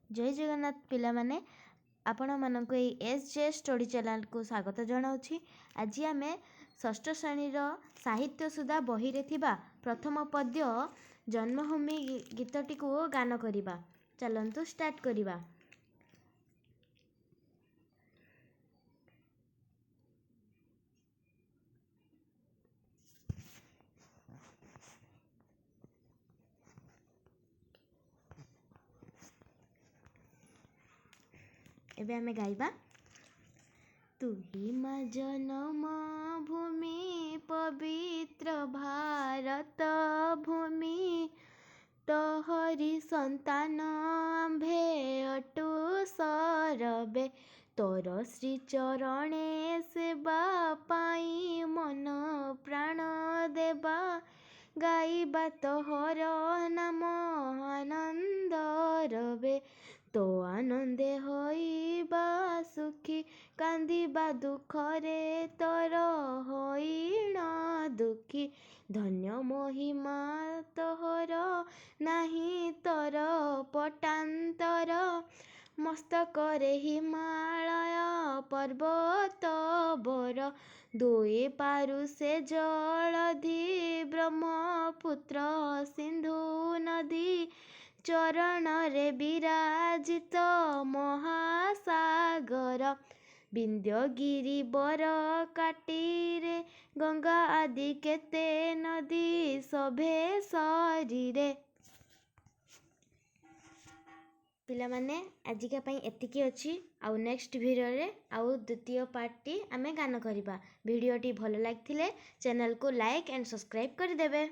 जय जगन्नाथ पिला माने आपण मानक एसजे स्टडी चैनल को स्वागत जनाऊँगी। आज आम षष्ठ श्रेणी साहित्य सुधा बही रे थिबा प्रथम पद्य जन्मभूमि गीतटी को गान करिबा। चलंतु स्टार्ट करिबा। एबे हमें गाइबा। तू ही माँ जन्म भूमि पवित्र भारत भूमि तोहरी संतान आम्भे अटु सरबे तोर श्री चरणे सेवा पाई मन प्राण देवा गाइबा तोहर नाम आनंद रबे तो आनंदे होइबा सुखी कांदिबा दुखरे तोर होइण दुखी धन्य महिमा तोहर नाही तोर पटांतर मस्तकरे हिमालय पर्वत बर दुई पारु से जलधि ब्रह्मपुत्र सिंधु नदी चरण रे विराजित महासागर विंध्यगिरी बर काटीरे गंगा आदि केते नदी सभे शरीरे। पिला माने आजिका पई एतिकी अछि। आउ नेक्स्ट वीडियो रे आउ द्वितीय पार्टी आमे गान करिबा। वीडियोटी भलो लागिथिले चैनल को लाइक एंड सब्सक्राइब कर देबे।